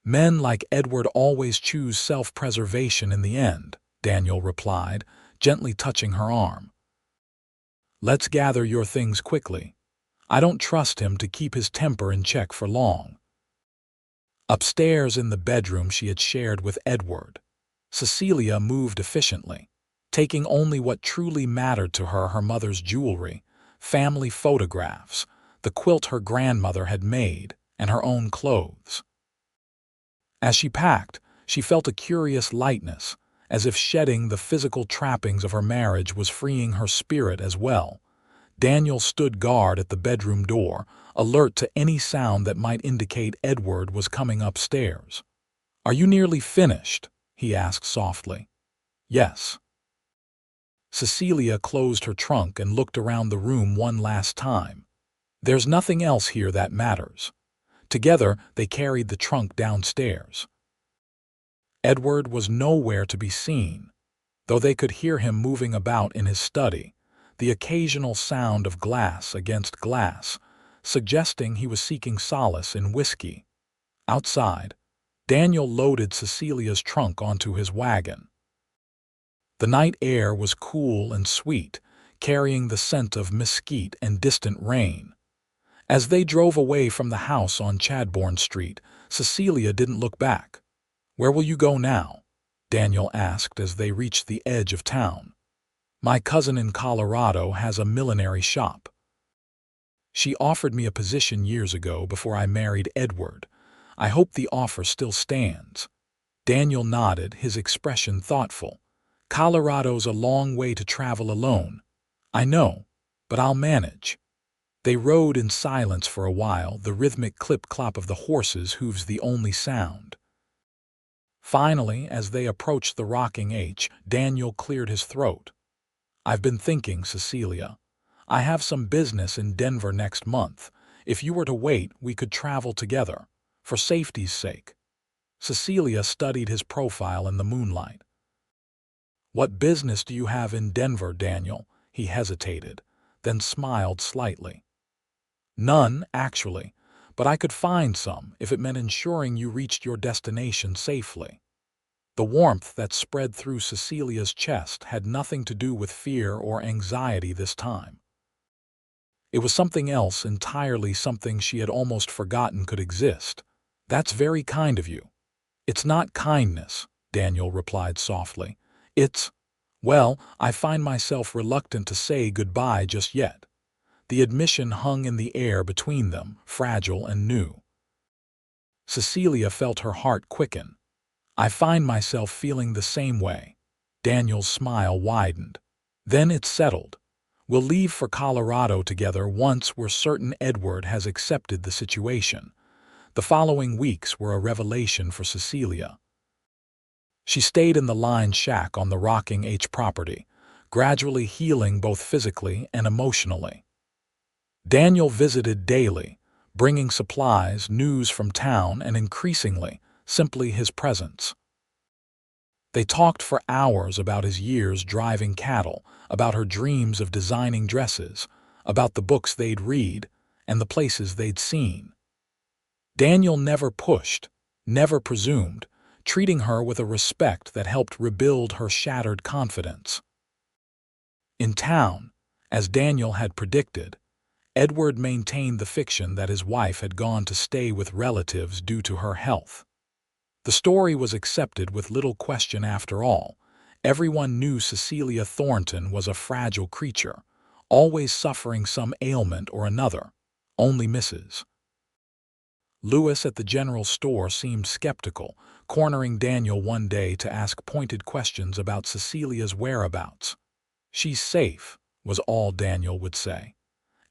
Men like Edward always choose self-preservation in the end, Daniel replied, gently touching her arm. Let's gather your things quickly. I don't trust him to keep his temper in check for long. Upstairs in the bedroom she had shared with Edward, Cecilia moved efficiently, taking only what truly mattered to her, her mother's jewelry, family photographs, the quilt her grandmother had made, and her own clothes. As she packed, she felt a curious lightness, as if shedding the physical trappings of her marriage was freeing her spirit as well. Daniel stood guard at the bedroom door, alert to any sound that might indicate Edward was coming upstairs. "Are you nearly finished?" he asked softly. "Yes." Cecilia closed her trunk and looked around the room one last time. "There's nothing else here that matters." Together, they carried the trunk downstairs. Edward was nowhere to be seen, though they could hear him moving about in his study, the occasional sound of glass against glass, suggesting he was seeking solace in whiskey. Outside, Daniel loaded Cecilia's trunk onto his wagon. The night air was cool and sweet, carrying the scent of mesquite and distant rain. As they drove away from the house on Chadbourne Street, Cecilia didn't look back. "Where will you go now?" Daniel asked as they reached the edge of town. "My cousin in Colorado has a millinery shop. She offered me a position years ago before I married Edward. I hope the offer still stands." Daniel nodded, his expression thoughtful. "Colorado's a long way to travel alone." "I know, but I'll manage." They rode in silence for a while, the rhythmic clip-clop of the horses' hooves the only sound. Finally, as they approached the rocking H, Daniel cleared his throat. "I've been thinking, Cecilia. I have some business in Denver next month. If you were to wait, we could travel together, for safety's sake." Cecilia studied his profile in the moonlight. "What business do you have in Denver, Daniel?" He hesitated, then smiled slightly. "None, actually, but I could find some if it meant ensuring you reached your destination safely." The warmth that spread through Cecilia's chest had nothing to do with fear or anxiety this time. It was something else entirely, something she had almost forgotten could exist. "That's very kind of you." "It's not kindness," Daniel replied softly. Well, I find myself reluctant to say goodbye just yet." The admission hung in the air between them, fragile and new. Cecilia felt her heart quicken. "I find myself feeling the same way." Daniel's smile widened. "Then it's settled. We'll leave for Colorado together once we're certain Edward has accepted the situation." The following weeks were a revelation for Cecilia. She stayed in the line shack on the rocking H property, gradually healing both physically and emotionally. Daniel visited daily, bringing supplies, news from town, and increasingly, simply his presence. They talked for hours about his years driving cattle, about her dreams of designing dresses, about the books they'd read, and the places they'd seen. Daniel never pushed, never presumed, treating her with a respect that helped rebuild her shattered confidence. In town, as Daniel had predicted, Edward maintained the fiction that his wife had gone to stay with relatives due to her health. The story was accepted with little question after all. Everyone knew Cecilia Thornton was a fragile creature, always suffering some ailment or another, only Mrs. Lewis at the general store seemed skeptical, cornering Daniel one day to ask pointed questions about Cecilia's whereabouts. "She's safe," was all Daniel would say,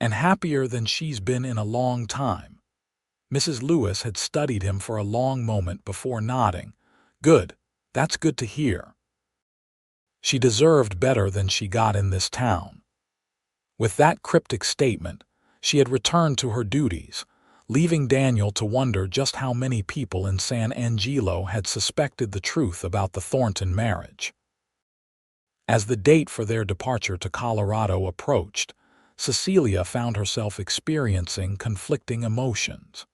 "and happier than she's been in a long time." Mrs. Lewis had studied him for a long moment before nodding. "Good, that's good to hear. She deserved better than she got in this town." With that cryptic statement, she had returned to her duties, leaving Daniel to wonder just how many people in San Angelo had suspected the truth about the Thornton marriage. As the date for their departure to Colorado approached, Cecilia found herself experiencing conflicting emotions.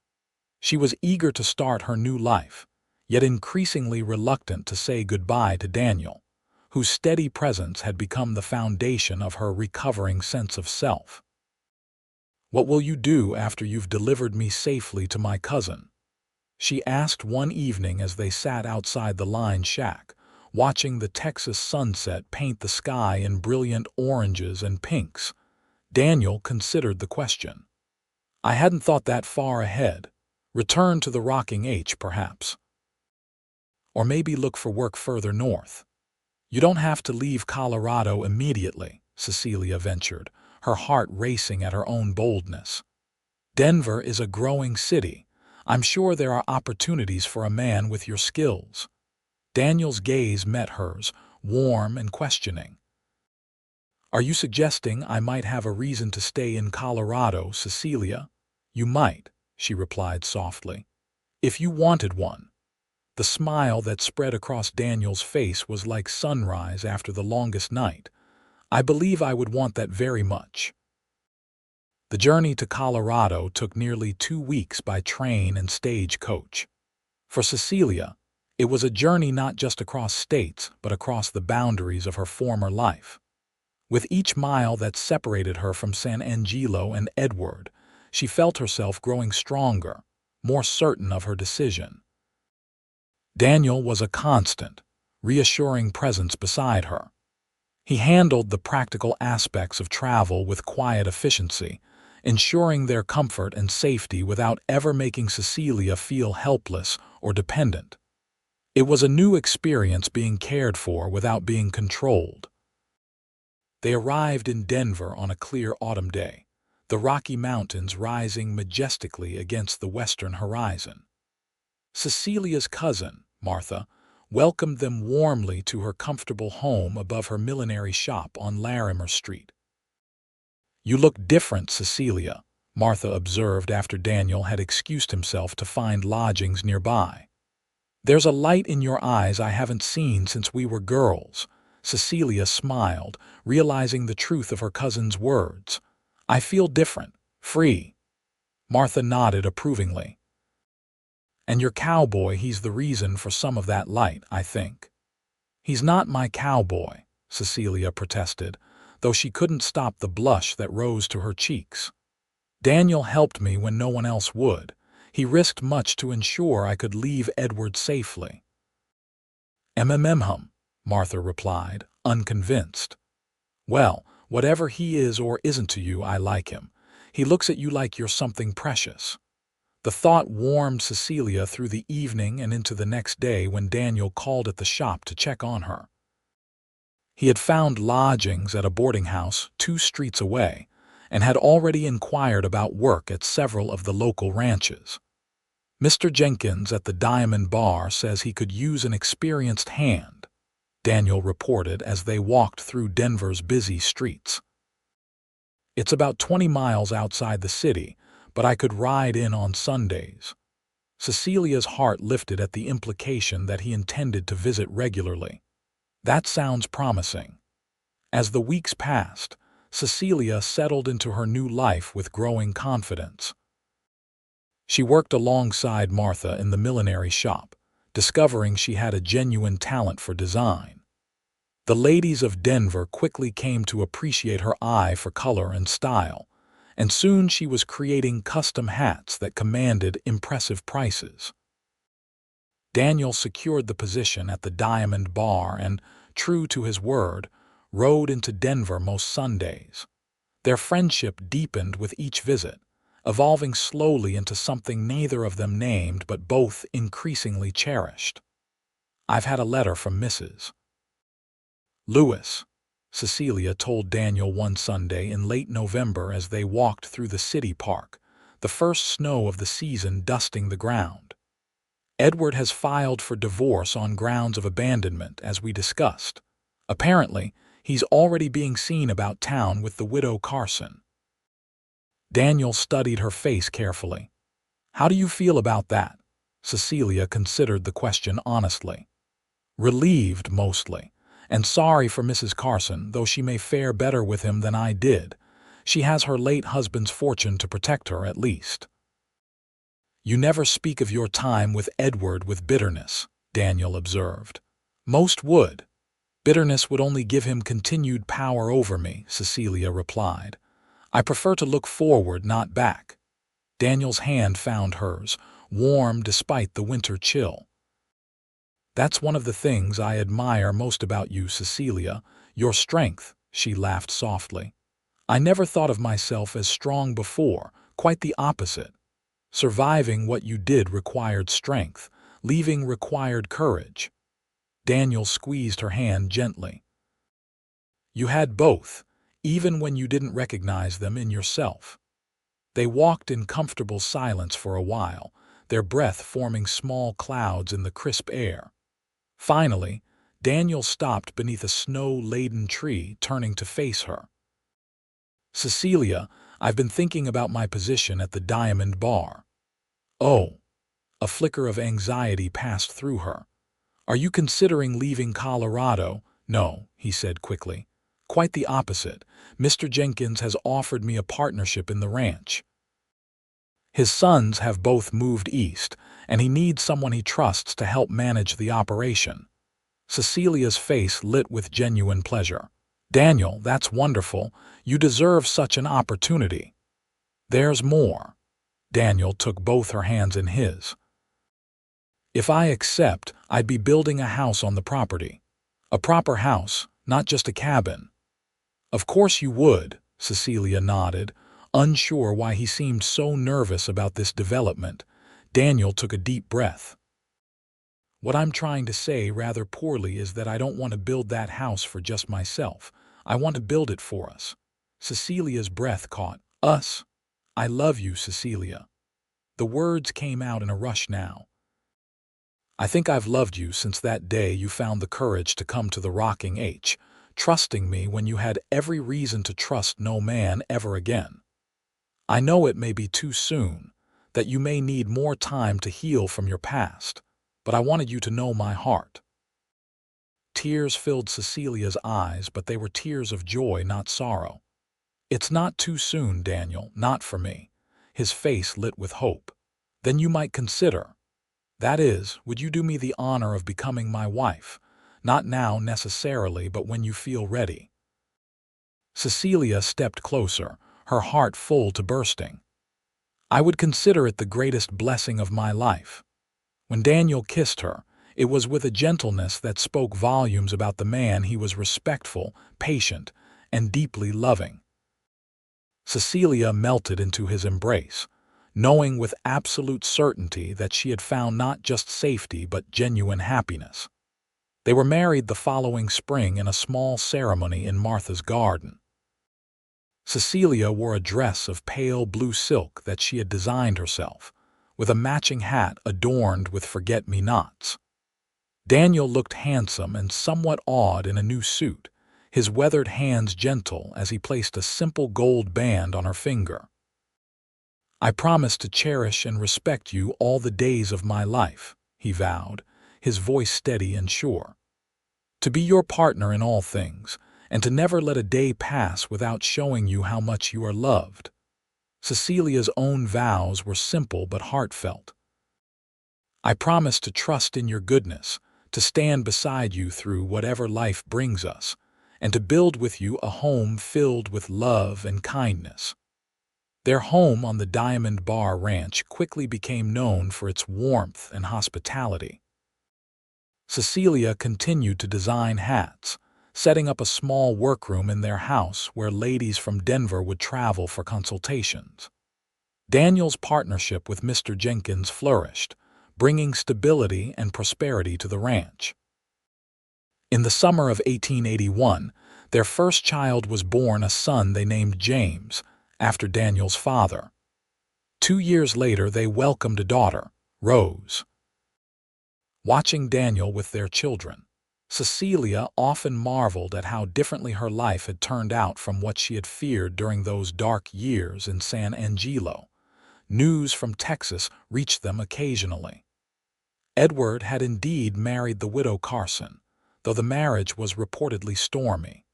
She was eager to start her new life, yet increasingly reluctant to say goodbye to Daniel, whose steady presence had become the foundation of her recovering sense of self. "What will you do after you've delivered me safely to my cousin?" she asked one evening as they sat outside the line shack, watching the Texas sunset paint the sky in brilliant oranges and pinks. Daniel considered the question. I hadn't thought that far ahead. Return to the rocking H, perhaps. Or maybe look for work further north. You don't have to leave Colorado immediately, Cecilia ventured, her heart racing at her own boldness. Denver is a growing city. I'm sure there are opportunities for a man with your skills. Daniel's gaze met hers, warm and questioning. Are you suggesting I might have a reason to stay in Colorado, Cecilia? You might, she replied softly. If you wanted one. The smile that spread across Daniel's face was like sunrise after the longest night. I believe I would want that very much. The journey to Colorado took nearly 2 weeks by train and stagecoach. For Cecilia, it was a journey not just across states, but across the boundaries of her former life. With each mile that separated her from San Angelo and Edward, she felt herself growing stronger, more certain of her decision. Daniel was a constant, reassuring presence beside her. He handled the practical aspects of travel with quiet efficiency, ensuring their comfort and safety without ever making Cecilia feel helpless or dependent. It was a new experience being cared for without being controlled. They arrived in Denver on a clear autumn day, the Rocky Mountains rising majestically against the western horizon. Cecilia's cousin, Martha, welcomed them warmly to her comfortable home above her millinery shop on Larimer Street. You look different, Cecilia, Martha observed after Daniel had excused himself to find lodgings nearby. There's a light in your eyes I haven't seen since we were girls. Cecilia smiled, realizing the truth of her cousin's words. I feel different, free. Martha nodded approvingly. And your cowboy, he's the reason for some of that light, I think. He's not my cowboy, Cecilia protested, though she couldn't stop the blush that rose to her cheeks. Daniel helped me when no one else would. He risked much to ensure I could leave Edward safely. Hum, Martha replied, unconvinced. Well, whatever he is or isn't to you, I like him. He looks at you like you're something precious. The thought warmed Cecilia through the evening and into the next day when Daniel called at the shop to check on her. He had found lodgings at a boarding house 2 streets away and had already inquired about work at several of the local ranches. Mr. Jenkins at the Diamond Bar says he could use an experienced hand, Daniel reported as they walked through Denver's busy streets. It's about 20 miles outside the city, but I could ride in on Sundays. Cecilia's heart lifted at the implication that he intended to visit regularly. That sounds promising. As the weeks passed, Cecilia settled into her new life with growing confidence. She worked alongside Martha in the millinery shop, discovering she had a genuine talent for design. The ladies of Denver quickly came to appreciate her eye for color and style, and soon she was creating custom hats that commanded impressive prices. Daniel secured the position at the Diamond Bar and, true to his word, rode into Denver most Sundays. Their friendship deepened with each visit, evolving slowly into something neither of them named but both increasingly cherished. I've had a letter from Mrs. Lewis, Cecilia told Daniel one Sunday in late November as they walked through the city park, the first snow of the season dusting the ground. Edward has filed for divorce on grounds of abandonment, as we discussed. Apparently, he's already being seen about town with the widow Carson. Daniel studied her face carefully. How do you feel about that? Cecilia considered the question honestly. Relieved, mostly, and sorry for Mrs. Carson, though she may fare better with him than I did. She has her late husband's fortune to protect her, at least. You never speak of your time with Edward with bitterness, Daniel observed. Most would. Bitterness would only give him continued power over me, Cecilia replied. I prefer to look forward, not back. Daniel's hand found hers, warm despite the winter chill. That's one of the things I admire most about you, Cecilia, your strength, she laughed softly. I never thought of myself as strong before, quite the opposite. Surviving what you did required strength, leaving required courage. Daniel squeezed her hand gently. You had both, even when you didn't recognize them in yourself. They walked in comfortable silence for a while, their breath forming small clouds in the crisp air. Finally, Daniel stopped beneath a snow-laden tree, turning to face her. Cecilia, I've been thinking about my position at the Diamond Bar. Oh, a flicker of anxiety passed through her. Are you considering leaving Colorado? No, he said quickly. Quite the opposite. Mr. Jenkins has offered me a partnership in the ranch. His sons have both moved east, and he needs someone he trusts to help manage the operation. Cecilia's face lit with genuine pleasure. Daniel, that's wonderful. You deserve such an opportunity. There's more. Daniel took both her hands in his. If I accept, I'd be building a house on the property. A proper house, not just a cabin. Of course you would, Cecilia nodded, unsure why he seemed so nervous about this development. Daniel took a deep breath. What I'm trying to say rather poorly is that I don't want to build that house for just myself. I want to build it for us. Cecilia's breath caught. Us? I love you, Cecilia. The words came out in a rush now. I think I've loved you since that day you found the courage to come to the Rocking H, trusting me when you had every reason to trust no man ever again. I know it may be too soon, that you may need more time to heal from your past, but I wanted you to know my heart. Tears filled Cecilia's eyes, but they were tears of joy, not sorrow. It's not too soon, Daniel, not for me. His face lit with hope. Then you might consider. That is, would you do me the honor of becoming my wife? Not now necessarily, but when you feel ready. Cecilia stepped closer, her heart full to bursting. I would consider it the greatest blessing of my life. When Daniel kissed her, it was with a gentleness that spoke volumes about the man he was: respectful, patient, and deeply loving. Cecilia melted into his embrace, knowing with absolute certainty that she had found not just safety but genuine happiness. They were married the following spring in a small ceremony in Martha's garden. Cecilia wore a dress of pale blue silk that she had designed herself, with a matching hat adorned with forget-me-nots. Daniel looked handsome and somewhat awed in a new suit, his weathered hands gentle as he placed a simple gold band on her finger. I promise to cherish and respect you all the days of my life, he vowed, his voice steady and sure. To be your partner in all things, and to never let a day pass without showing you how much you are loved. Cecilia's own vows were simple but heartfelt. I promise to trust in your goodness, to stand beside you through whatever life brings us, and to build with you a home filled with love and kindness. Their home on the Diamond Bar Ranch quickly became known for its warmth and hospitality. Cecilia continued to design hats, setting up a small workroom in their house where ladies from Denver would travel for consultations. Daniel's partnership with Mr. Jenkins flourished, bringing stability and prosperity to the ranch. In the summer of 1881, their first child was born, a son they named James, after Daniel's father. 2 years later, they welcomed a daughter, Rose. Watching Daniel with their children, Cecilia often marveled at how differently her life had turned out from what she had feared during those dark years in San Angelo. News from Texas reached them occasionally. Edward had indeed married the widow Carson, though the marriage was reportedly stormy.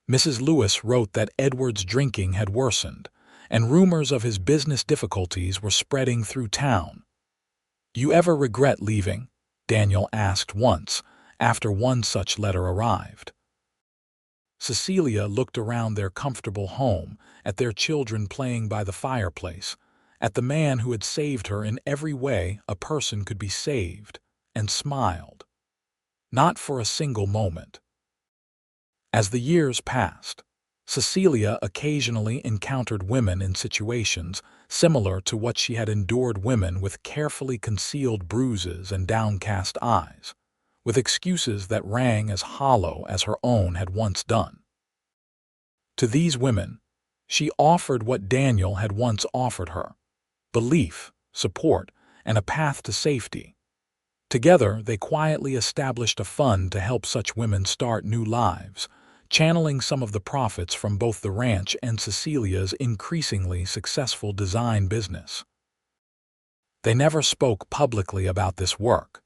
Mrs. Lewis wrote that Edward's drinking had worsened, and rumors of his business difficulties were spreading through town. You ever regret leaving? Daniel asked once, after one such letter arrived. Cecilia looked around their comfortable home, at their children playing by the fireplace, at the man who had saved her in every way a person could be saved, and smiled. Not for a single moment. As the years passed, Cecilia occasionally encountered women in situations similar to what she had endured, women with carefully concealed bruises and downcast eyes, with excuses that rang as hollow as her own had once done. To these women, she offered what Daniel had once offered her: belief, support, and a path to safety. Together, they quietly established a fund to help such women start new lives, channeling some of the profits from both the ranch and Cecilia's increasingly successful design business. They never spoke publicly about this work,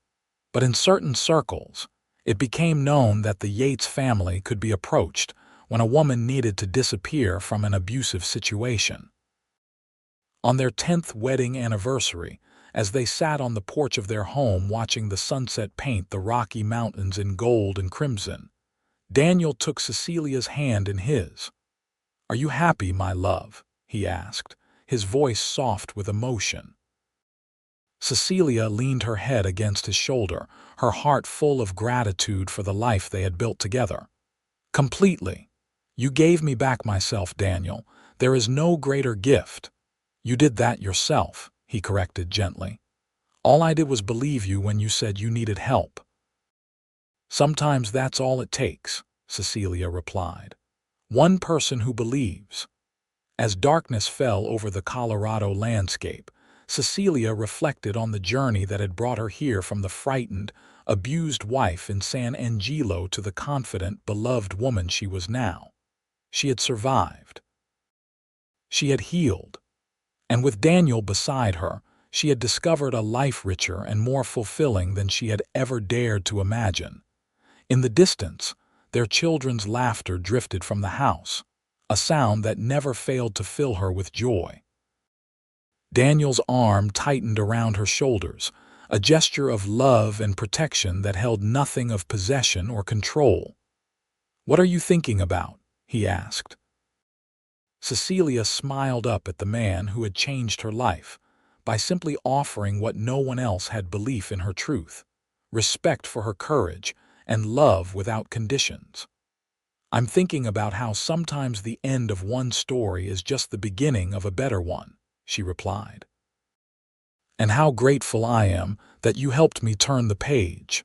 but in certain circles, it became known that the Yates family could be approached when a woman needed to disappear from an abusive situation. On their 10th wedding anniversary, as they sat on the porch of their home watching the sunset paint the Rocky Mountains in gold and crimson, Daniel took Cecilia's hand in his. "Are you happy, my love?" he asked, his voice soft with emotion. Cecilia leaned her head against his shoulder, her heart full of gratitude for the life they had built together. "Completely. You gave me back myself, Daniel. There is no greater gift." "You did that yourself," he corrected gently. "All I did was believe you when you said you needed help." "Sometimes that's all it takes," Cecilia replied. "One person who believes." As darkness fell over the Colorado landscape, Cecilia reflected on the journey that had brought her here, from the frightened, abused wife in San Angelo to the confident, beloved woman she was now. She had survived. She had healed. And with Daniel beside her, she had discovered a life richer and more fulfilling than she had ever dared to imagine. In the distance, their children's laughter drifted from the house, a sound that never failed to fill her with joy. Daniel's arm tightened around her shoulders, a gesture of love and protection that held nothing of possession or control. "What are you thinking about?" he asked. Cecilia smiled up at the man who had changed her life by simply offering what no one else had: belief in her truth, respect for her courage, and love without conditions. "I'm thinking about how sometimes the end of one story is just the beginning of a better one," she replied. "And how grateful I am that you helped me turn the page."